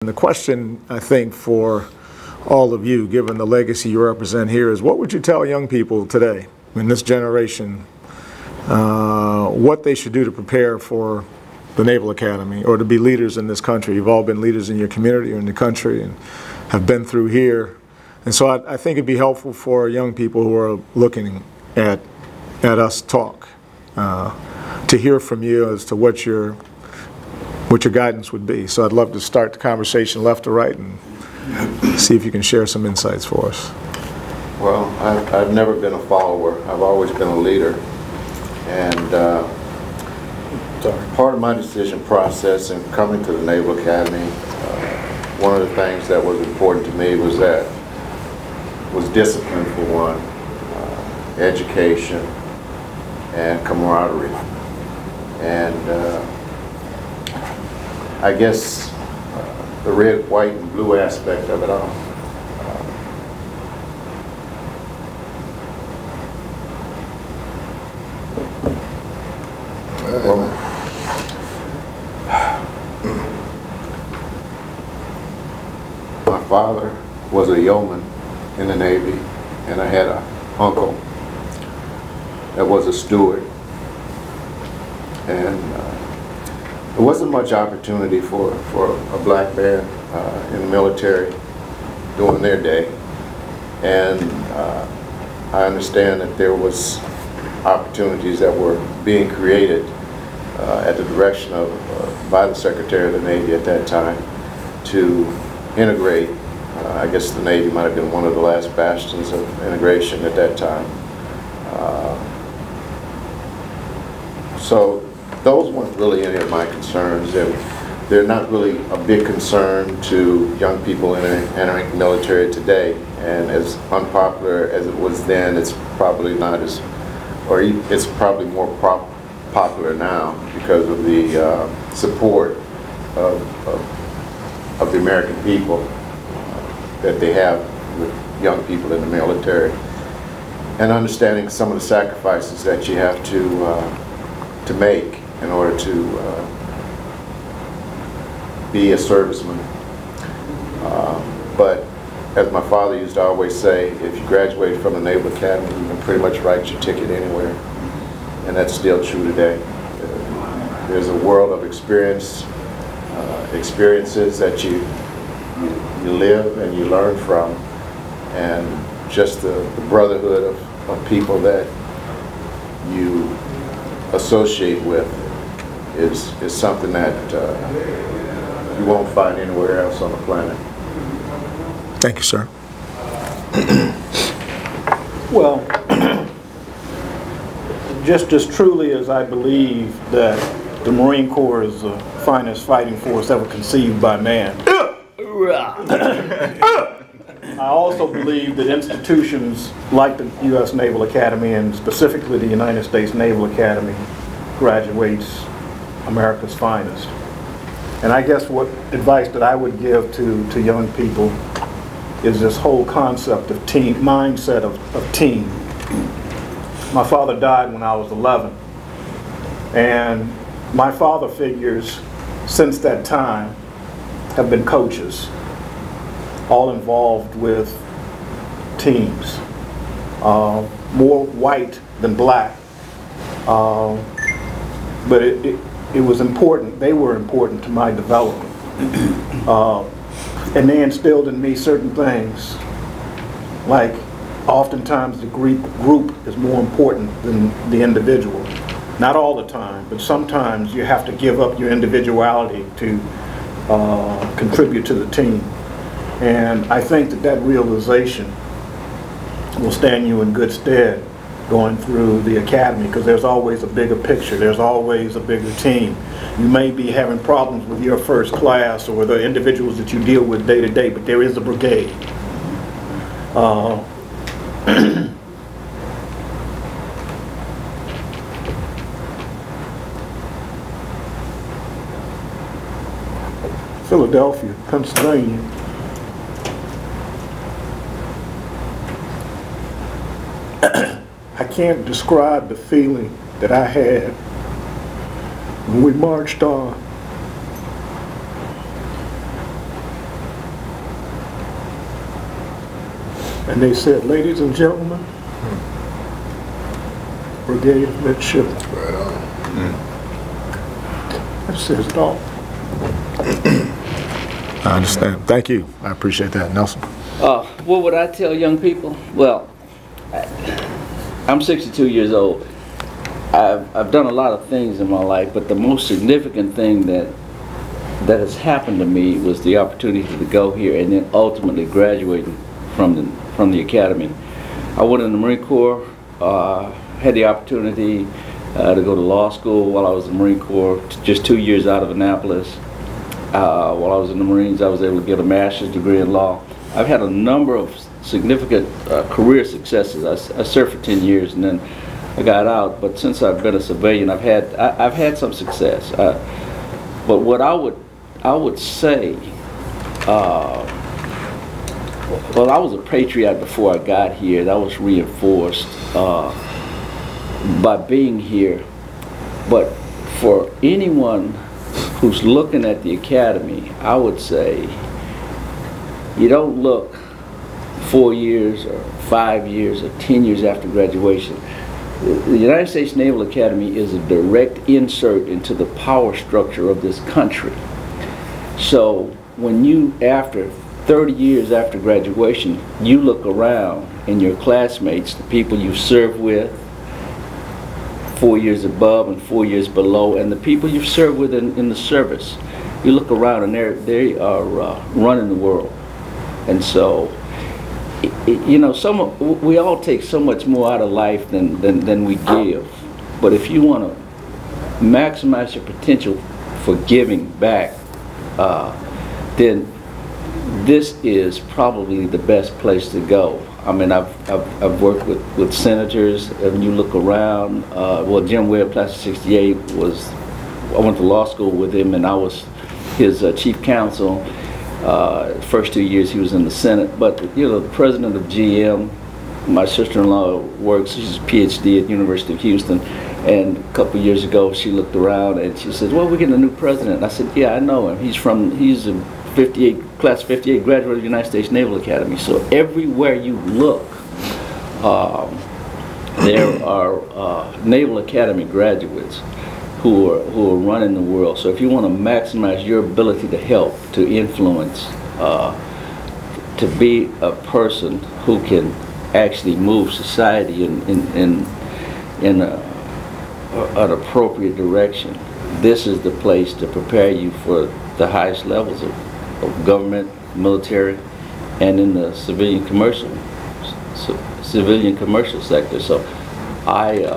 And the question, I think, for all of you, given the legacy you represent here, is what would you tell young people today, in this generation, what they should do to prepare for the Naval Academy or to be leaders in this country? You've all been leaders in your community or in the country and have been through here. And so I think it'd be helpful for young people who are looking at us talk to hear from you as to what your guidance would be. So I'd love to start the conversation left to right and see if you can share some insights for us. Well, I've never been a follower. I've always been a leader. And part of my decision process in coming to the Naval Academy, one of the things that was important to me was discipline for one, education, and camaraderie. And I guess the red, white, and blue aspect of it all. My father was a yeoman in the Navy, and I had an uncle that was a steward. And there wasn't much opportunity for a black man in the military during their day. And I understand that there was opportunities that were being created at the direction of, by the Secretary of the Navy at that time to integrate. I guess the Navy might have been one of the last bastions of integration at that time. So those weren't really any of my concerns. They're not really a big concern to young people entering the military today. And as unpopular as it was then, it's probably not as, or it's probably more popular now because of the support of the American people that they have with young people in the military, and understanding some of the sacrifices that you have to make in order to be a serviceman. But as my father used to always say, if you graduate from the Naval Academy, you can pretty much write your ticket anywhere. And that's still true today. There's a world of experiences that you live and you learn from, and just the brotherhood of people that you associate with is something that you won't find anywhere else on the planet. Thank you, sir. Well, just as truly as I believe that the Marine Corps is the finest fighting force ever conceived by man, I also believe that institutions like the U.S. Naval Academy, and specifically the United States Naval Academy, graduates America's finest. And I guess what advice that I would give to young people is this whole concept of team, mindset of team. My father died when I was 11, and my father figures since that time have been coaches, all involved with teams, more white than black, but it was important. They were important to my development, and they instilled in me certain things, like oftentimes the group is more important than the individual. Not all the time, but sometimes you have to give up your individuality to contribute to the team. And I think that realization will stand you in good stead going through the academy, because there's always a bigger picture, there's always a bigger team. You may be having problems with your first class or the individuals that you deal with day to day, but there is a brigade. Philadelphia, Pennsylvania. I can't describe the feeling that I had when we marched on. And they said, ladies and gentlemen, Brigade of Midshipmen. Right on. That says it all. I understand. Thank you. I appreciate that. Nelson? What would I tell young people? Well, I'm 62 years old. I've done a lot of things in my life, but the most significant thing that has happened to me was the opportunity to go here and then ultimately graduating from the academy. I went in the Marine Corps, had the opportunity to go to law school while I was in the Marine Corps, just 2 years out of Annapolis. While I was in the Marines, I was able to get a master's degree in law. I've had a number of significant career successes. I served for 10 years and then I got out, but since I've been a civilian, I've had some success. But what I would say, well, I was a patriot before I got here. That was reinforced by being here. But for anyone who's looking at the academy, I would say you don't look 4 years or 5 years or 10 years after graduation. The United States Naval Academy is a direct insert into the power structure of this country. So when you, after 30 years after graduation, you look around and your classmates, the people you served with, 4 years above and 4 years below, and the people you've served with in the service, you look around and they are running the world. And so, you know, we all take so much more out of life than we give. But if you want to maximize your potential for giving back, then this is probably the best place to go. I mean, I've worked with senators, and you look around. Well, Jim Webb, class of '68, I went to law school with him, and I was his chief counsel. First 2 years he was in the Senate, but you know, the president of GM, my sister-in-law works, she's a PhD at the University of Houston, and a couple years ago she looked around and she said, well, we're getting a new president. And I said, yeah, I know him. He's a class 58 graduate of the United States Naval Academy. So everywhere you look, there are Naval Academy graduates who are running the world. So if you want to maximize your ability to help, to influence, to be a person who can actually move society in an appropriate direction, this is the place to prepare you for the highest levels of government, military, and in the civilian commercial sector. So I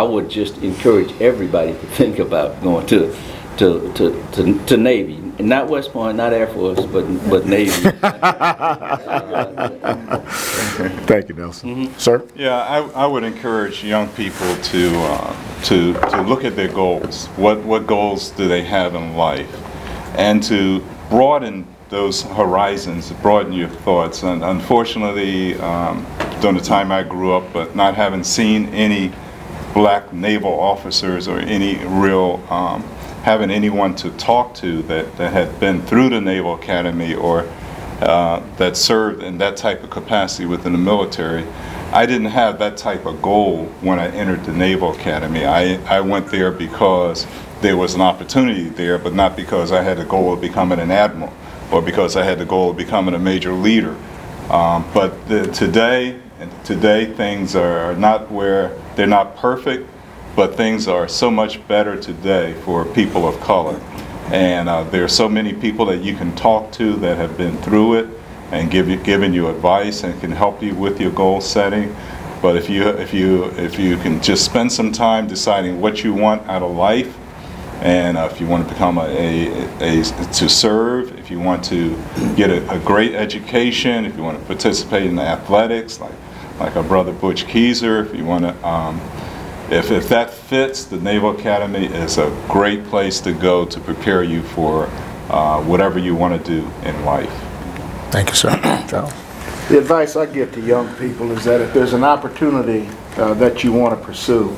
would just encourage everybody to think about going to Navy, and not West Point, not Air Force, but Navy. Thank you, Nelson. Sir? Yeah, I would encourage young people to look at their goals. What goals do they have in life, and to broaden those horizons, broaden your thoughts. And unfortunately, during the time I grew up, but not having seen any black naval officers or any real having anyone to talk to that had been through the Naval Academy or that served in that type of capacity within the military, I didn't have that type of goal when I entered the Naval Academy. I went there because there was an opportunity there, but not because I had the goal of becoming an admiral or because I had the goal of becoming a major leader. But today things are not where, they're not perfect, but things are so much better today for people of color. And there are so many people that you can talk to that have been through it and giving you advice and can help you with your goal setting. But if you can just spend some time deciding what you want out of life, and if you want to become to serve, if you want to get a great education, if you want to participate in athletics, like our brother Butch Keaser, if you want to, if that fits, the Naval Academy is a great place to go to prepare you for whatever you want to do in life. Thank you, sir. Charles? The advice I give to young people is that if there's an opportunity that you want to pursue,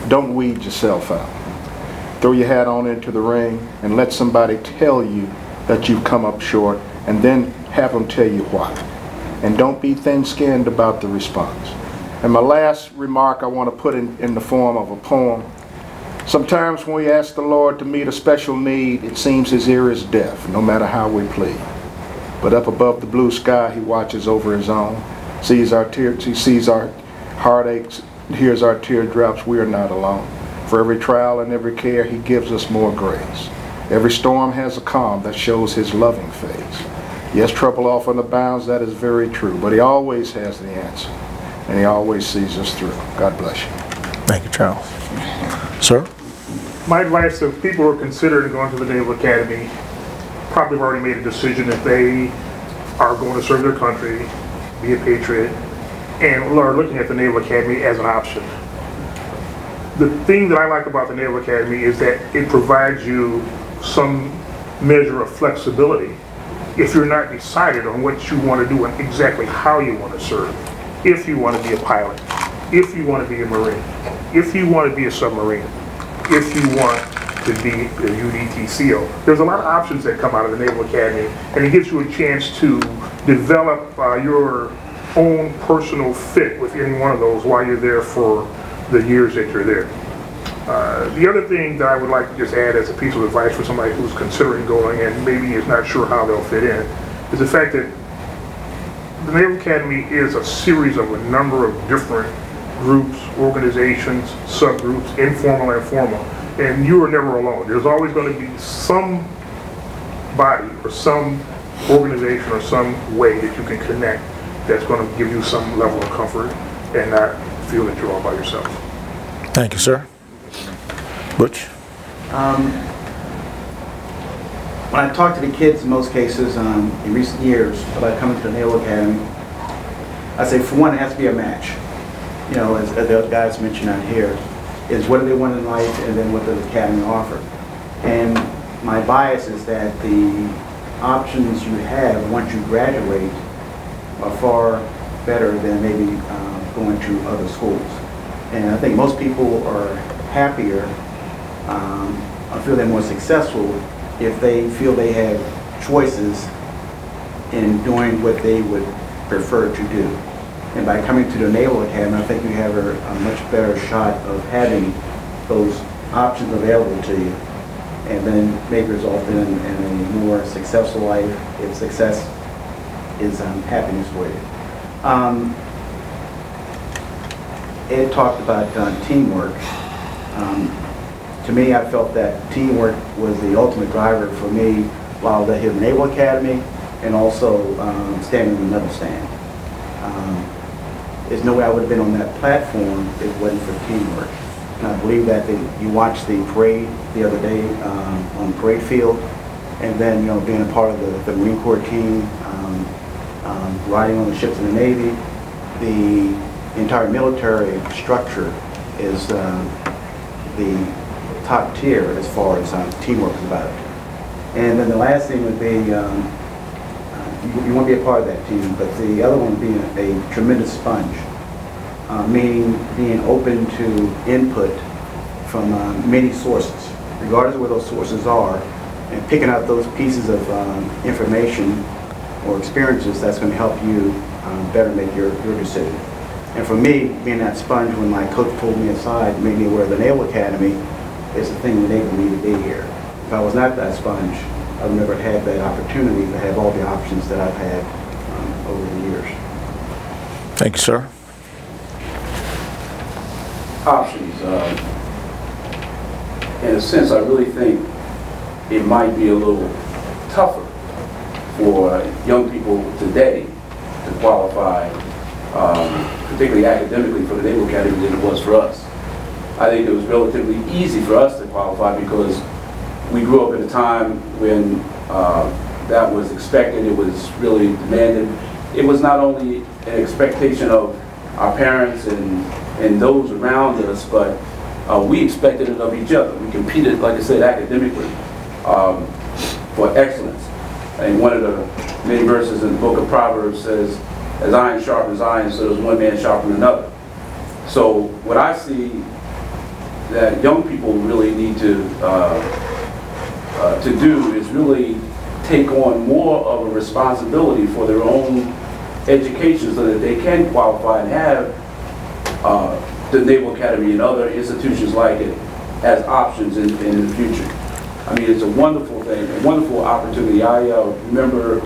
don't weed yourself out. Throw your hat on into the ring and let somebody tell you that you've come up short, and then have them tell you why. and don't be thin-skinned about the response. And my last remark I want to put in the form of a poem. Sometimes when we ask the Lord to meet a special need, it seems his ear is deaf, no matter how we plead. But up above the blue sky, he watches over his own, sees our tears, he sees our heartaches, hears our teardrops. We are not alone. For every trial and every care, he gives us more grace. Every storm has a calm that shows his loving face. Yes, trouble often abounds, that is very true, but he always has the answer, and he always sees us through. God bless you. Thank you, Charles. Sir? My advice to people who are considering going to the Naval Academy probably have already made a decision if they are going to serve their country, be a patriot, and are looking at the Naval Academy as an option. The thing that I like about the Naval Academy is that it provides you some measure of flexibility if you're not decided on what you want to do and exactly how you want to serve. If you want to be a pilot, if you want to be a Marine, if you want to be a submarine, if you want to be a UDT SEAL. There's a lot of options that come out of the Naval Academy, and it gives you a chance to develop your own personal fit with any one of those while you're there for the years that you're there. The other thing that I would like to just add as a piece of advice for somebody who's considering going and maybe is not sure how they'll fit in is the fact that the Naval Academy is a series of a number of different groups, organizations, subgroups, informal and formal, and you are never alone. There's always going to be some body or some organization or some way that you can connect that's going to give you some level of comfort and not feel that you're all by yourself. Thank you, sir. Butch? When I talk to the kids in most cases in recent years about coming to the Naval Academy, I say for one it has to be a match. You know, as the other guys mentioned out here, is what do they want in life and then what does the Academy offer. And my bias is that the options you have once you graduate are far better than maybe going to other schools. And I think most people are happier, I feel they're more successful if they feel they have choices in doing what they would prefer to do. And by coming to the Naval Academy, I think you have a much better shot of having those options available to you and then may result in a more successful life if success is happiness for you. Ed talked about teamwork. To me, I felt that teamwork was the ultimate driver for me while I was at the Naval Academy and also standing in the medal stand. There's no way I would have been on that platform if it wasn't for teamwork. And I believe that you watched the parade the other day on the parade field, and then being a part of the Marine Corps team, riding on the ships in the Navy, the entire military structure is the top tier as far as teamwork is about. And then the last thing would be you want to be a part of that team, but the other one being a tremendous sponge, meaning being open to input from many sources, regardless of where those sources are, and picking out those pieces of information or experiences that's going to help you better make your decision. And for me, being that sponge, when my coach pulled me aside, made me aware of the Naval Academy is the thing that enabled me to be here. If I was not that sponge, I would never have had that opportunity to have all the options that I've had over the years. Thank you, sir. Options. In a sense, I really think it might be a little tougher for young people today to qualify, particularly academically, for the Naval Academy than it was for us. I think it was relatively easy for us to qualify because we grew up at a time when that was expected, it was really demanded. It was not only an expectation of our parents and those around us, but we expected it of each other. We competed, like I said, academically for excellence. And one of the many verses in the book of Proverbs says, as iron sharpens iron, so does one man sharpen another. So what I see that young people really need to do is really take on more of a responsibility for their own education so that they can qualify and have the Naval Academy and other institutions like it as options in the future. I mean, it's a wonderful thing, a wonderful opportunity. I remember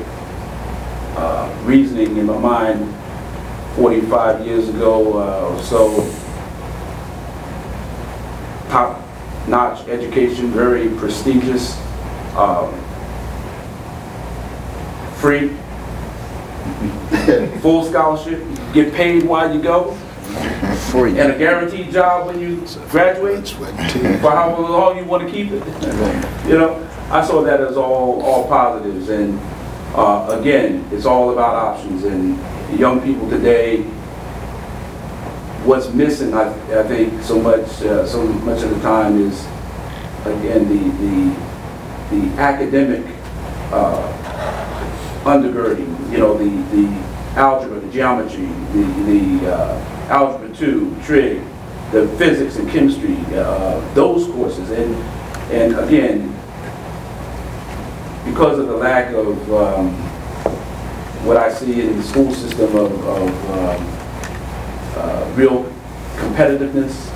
reasoning in my mind 45 years ago or so, top-notch education, very prestigious, free, full scholarship, get paid while you go, free, and a guaranteed job when you graduate for how long you want to keep it. You know, I saw that as all positives, and again, it's all about options. And young people today, what's missing, I think, so much of the time is, again, the academic undergirding. You know, the algebra, the geometry, the algebra 2, trig, the physics and chemistry, those courses, and again, because of the lack of what I see in the school system of real competitiveness,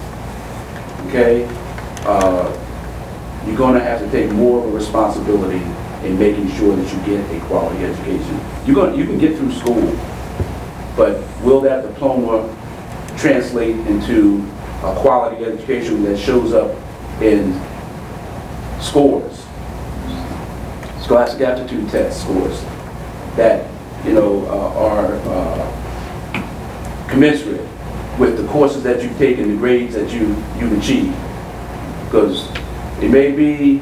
okay, you're going to have to take more of a responsibility in making sure that you get a quality education. You can get through school, but will that diploma translate into a quality education that shows up in scores, scholastic aptitude test scores that, you know, are commensurate with the courses that you've taken, the grades that you've achieved? Because it may be,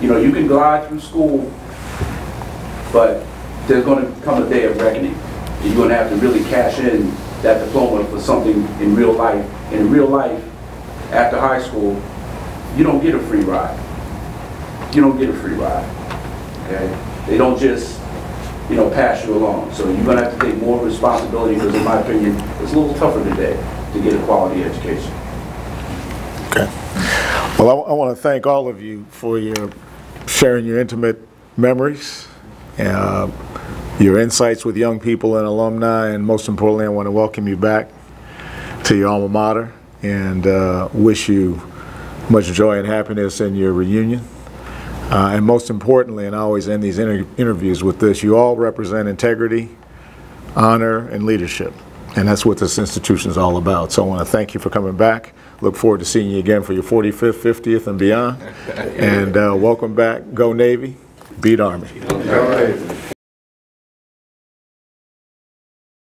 you know, you can glide through school, but there's going to come a day of reckoning. You're going to have to really cash in that diploma for something in real life. And in real life, after high school, you don't get a free ride. You don't get a free ride, okay? They don't just, you know, pass you along. So you're going to have to take more responsibility, because in my opinion, it's a little tougher today to get a quality education. Okay. Well, I want to thank all of you for your sharing your intimate memories, your insights with young people and alumni, and most importantly, I want to welcome you back to your alma mater and wish you much joy and happiness in your reunion. And most importantly, and I always end these interviews with this, you all represent integrity, honor, and leadership. And that's what this institution is all about. So I want to thank you for coming back. Look forward to seeing you again for your 45th, 50th, and beyond. And welcome back. Go Navy. Beat Army. All right.